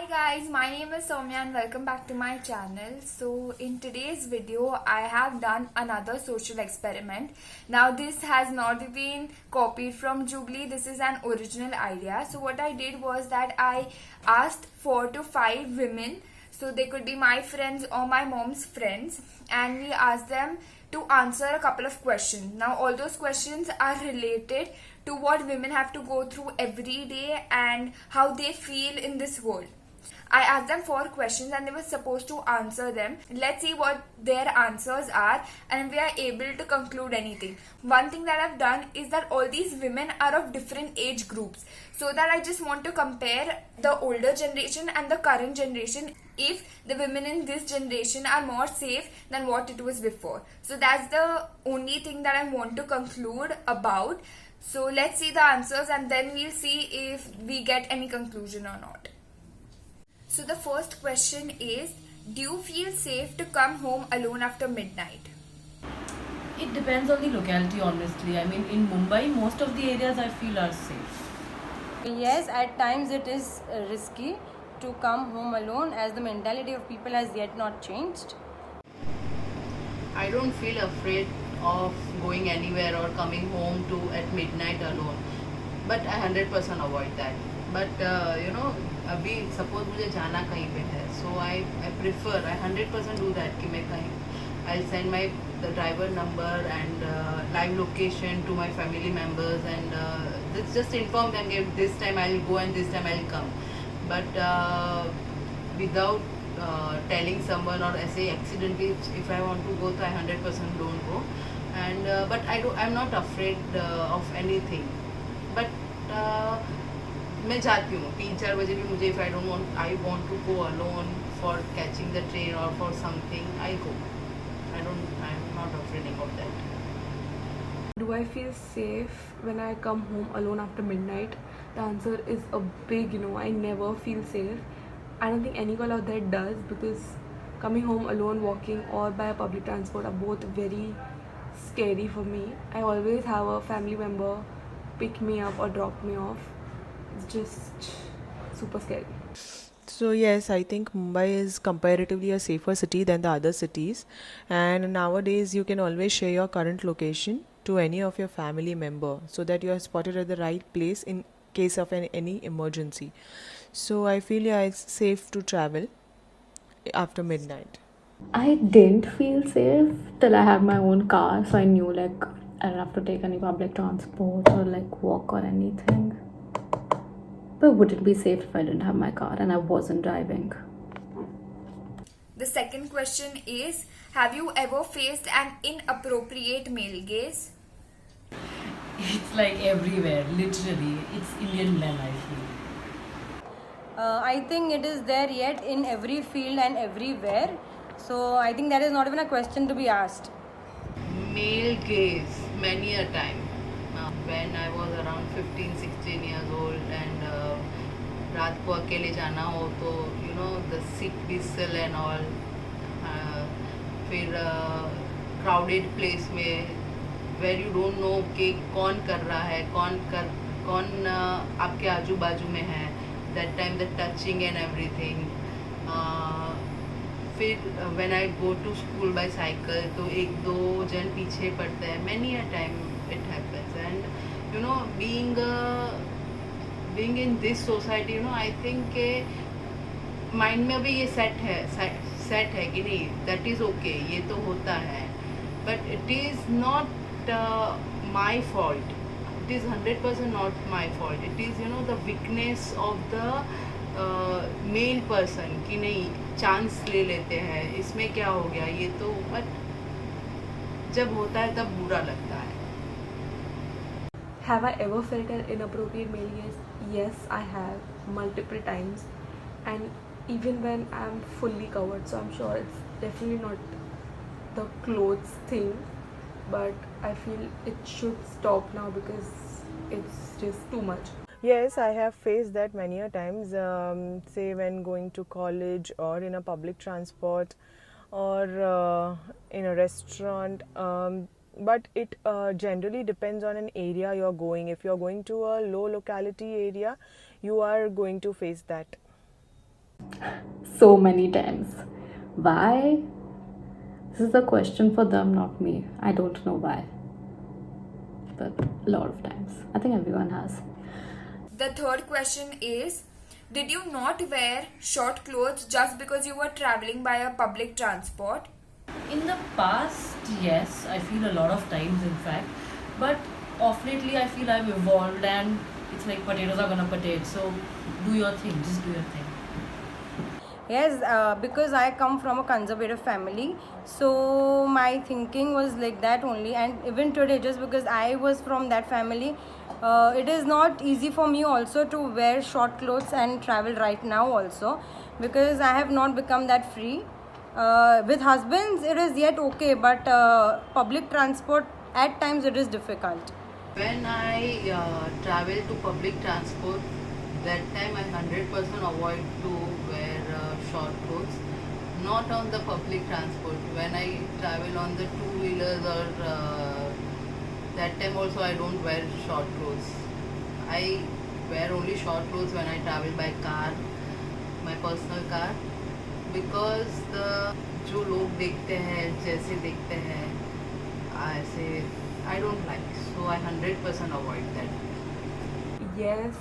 Hi guys, my name is Soumya and welcome back to my channel. So in today's video, I have done another social experiment. Now this has not been copied from Jubilee, this is an original idea. So what I did was that I asked 4 to 5 women, so they could be my friends or my mom's friends, and we asked them to answer a couple of questions. Now all those questions are related to what women have to go through every day and how they feel in this world. I asked them 4 questions and they were supposed to answer them. Let's see what their answers are and we are able to conclude anything. One thing that I've done is that all these women are of different age groups, so that I just want to compare the older generation and the current generation, if the women in this generation are more safe than what it was before. So that's the only thing that I want to conclude about. So let's see the answers and then we'll see if we get any conclusion or not. So the first question is, do you feel safe to come home alone after midnight? It depends on the locality, honestly. I mean, in Mumbai, most of the areas I feel are safe. Yes, at times it is risky to come home alone, as the mentality of people has yet not changed. I don't feel afraid of going anywhere or coming home to at midnight alone, but I 100% avoid that. But अभी suppose मुझे जाना कहीं पे है, so I prefer, I 100% do that कि मैं कहीं, I'll send the driver number and live location to my family members and just inform them that this time I'll go and this time I'll come. But without telling someone or ऐसे accidentally if I want to go, so I 100% don't go. And but I'm not afraid of anything. But मैं जाती हूँ 3-4 बजे भी मुझे, if I want to go alone for catching the train or for something, I go. I'm not afraid of that. Do I feel safe when I come home alone after midnight? The answer is a big no. I never feel safe. I don't think any girl out there does, because coming home alone, walking or by a public transport are both very scary for me. I always have a family member pick me up or drop me off. It's just super scary. So yes, I think Mumbai is comparatively a safer city than the other cities, and nowadays you can always share your current location to any of your family member so that you are spotted at the right place in case of any emergency. So I feel it's safe to travel after midnight. I didn't feel safe till I had my own car, so I knew like I don't have to take any public transport or like walk or anything. But would it be safe if I didn't have my car and I wasn't driving? The second question is, have you ever faced an inappropriate male gaze? It's like everywhere, literally. It's Indian men, I feel. I think it is there yet in every field and everywhere. So I think that is not even a question to be asked. Male gaze, many a time. When I was around 15-16 years old and रात को अकेले जाना हो तो the seat whistle and all, फिर crowded place में where you don't know कि कौन कर रहा है, कौन आपके आजू बाजू में है, that time the touching and everything. फिर when I go to school by cycle तो 1-2 जन पीछे पड़ते हैं, many a time it happens. And being in this society, I think के mind में अभी ये set है कि नहीं, that is okay, ये तो होता है, but it is not my fault. It is 100% not my fault. It is the weakness of the male person कि नहीं, chance ले लेते हैं, इसमें क्या हो गया ये तो, but जब होता है तब बुरा लगता है. Have I ever felt an inappropriate male gaze? Yes, I have, multiple times, and even when I'm fully covered, so I'm sure it's definitely not the clothes thing, but I feel it should stop now because it's just too much. Yes, I have faced that many a times, say when going to college or in a public transport or in a restaurant. But it generally depends on an area you're going. If you're going to a low locality area, you are going to face that. so many times. Why? This is a question for them, not me. I don't know why. But a lot of times. I think everyone has. The third question is, did you not wear short clothes just because you were traveling by a public transport? In the past, yes, I feel a lot of times, in fact. But of lately, I feel I've evolved and it's like potatoes are gonna potato. So do your thing, just do your thing. Yes, because I come from a conservative family, so my thinking was like that only. And even today, just because I was from that family, it is not easy for me also to wear short clothes and travel right now also, because I have not become that free. With husbands, it is yet okay, but public transport at times it is difficult. When I travel to public transport, that time I 100% avoid to wear short clothes. Not on the public transport. When I travel on the two-wheelers or that time also I don't wear short clothes. I wear only short clothes when I travel by car, my personal car, because the जो लोग देखते हैं जैसे देखते हैं ऐसे I don't like, so I 100% avoid that. Yes,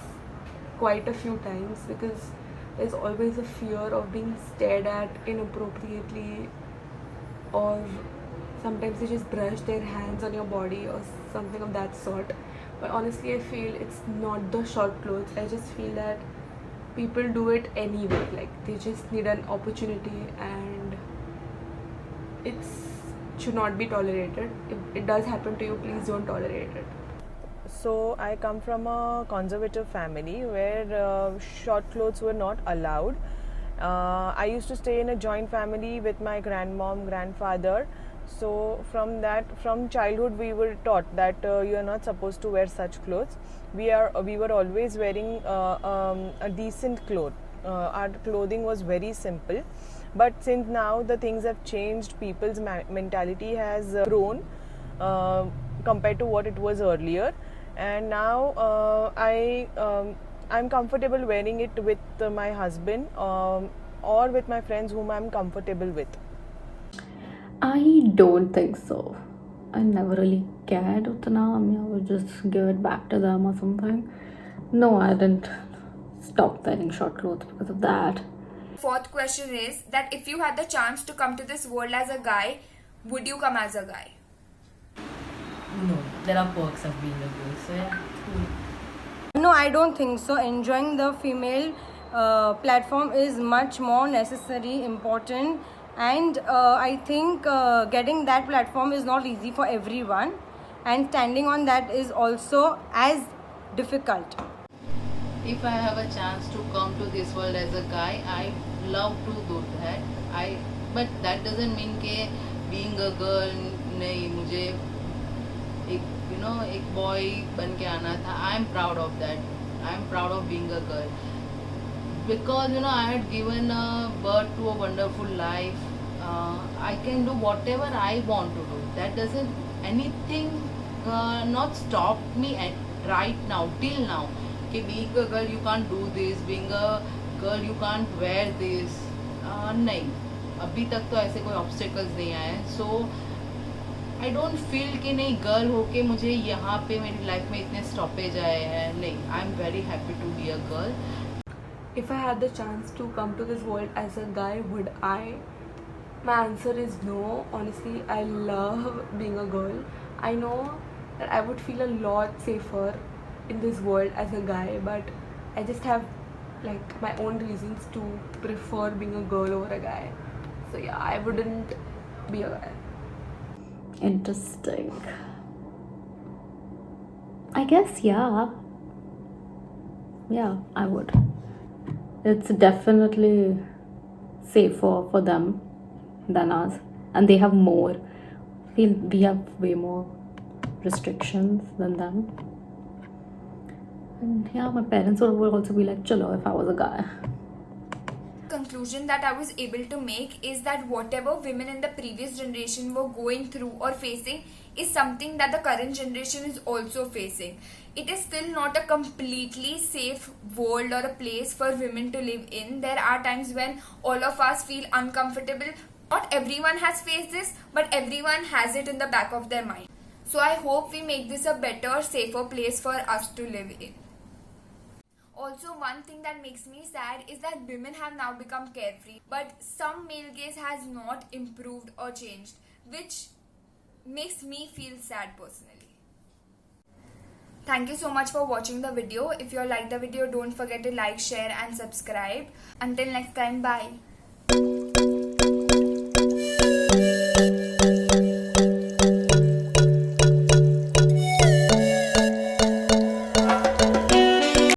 quite a few times, because there's always a fear of being stared at inappropriately, or sometimes they just brush their hands on your body or something of that sort. But honestly, I feel it's not the short clothes. I just feel that people do it anyway. Like they just need an opportunity, and it should not be tolerated. If it does happen to you, please don't tolerate it. So I come from a conservative family where short clothes were not allowed. I used to stay in a joint family with my grandmom, grandfather. So from childhood we were taught that you are not supposed to wear such clothes. We were always wearing a decent cloth. Our clothing was very simple. But since now the things have changed, people's mentality has grown compared to what it was earlier. And now I'm comfortable wearing it with my husband or with my friends whom I'm comfortable with. I don't think so. I never really cared utna. I mean, I would just give it back to them or something. No, I didn't stop wearing short clothes because of that. Fourth question is that if you had the chance to come to this world as a guy, would you come as a guy? No, there are perks of being a girl. So yeah, cool. No, I don't think so. Enjoying the female platform is much more necessary, important, and I think getting that platform is not easy for everyone, and standing on that is also as difficult. If I have a chance to come to this world as a guy, I love to do that. But that doesn't mean कि being a girl नहीं, मुझे एक boy बन के आना था. I am proud of that. I am proud of being a girl, because I had given birth to a wonderful life. I can do whatever I want to do. That doesn't anything not stop me at right now till now. कि being a girl you can't do this, being a girl you can't wear this. नहीं, अभी तक तो ऐसे कोई obstacles नहीं आए. So I don't feel कि नहीं गर्ल होके मुझे यहाँ पे मेरी लाइफ में इतने स्टॉपेज आए हैं. नहीं, I am very happy to be a girl. If I had the chance to come to this world as a guy, would I? My answer is no. Honestly, I love being a girl. I know that I would feel a lot safer in this world as a guy, but I just have like my own reasons to prefer being a girl over a guy. So yeah, I wouldn't be a guy. Interesting. I guess, yeah. Yeah, I would. It's definitely safer for them than us. And they have more. We have way more restrictions than them. And yeah, my parents would also be like, chalo, if I was a guy. Conclusion that I was able to make is that whatever women in the previous generation were going through or facing, is something that the current generation is also facing. It is still not a completely safe world or a place for women to live in. There are times when all of us feel uncomfortable. Not everyone has faced this, but everyone has it in the back of their mind. So I hope we make this a better, safer place for us to live in. Also, one thing that makes me sad is that women have now become carefree, but some male gaze has not improved or changed, which makes me feel sad personally. Thank you so much for watching the video. If you like the video, don't forget to like, share and subscribe. Until next time, bye.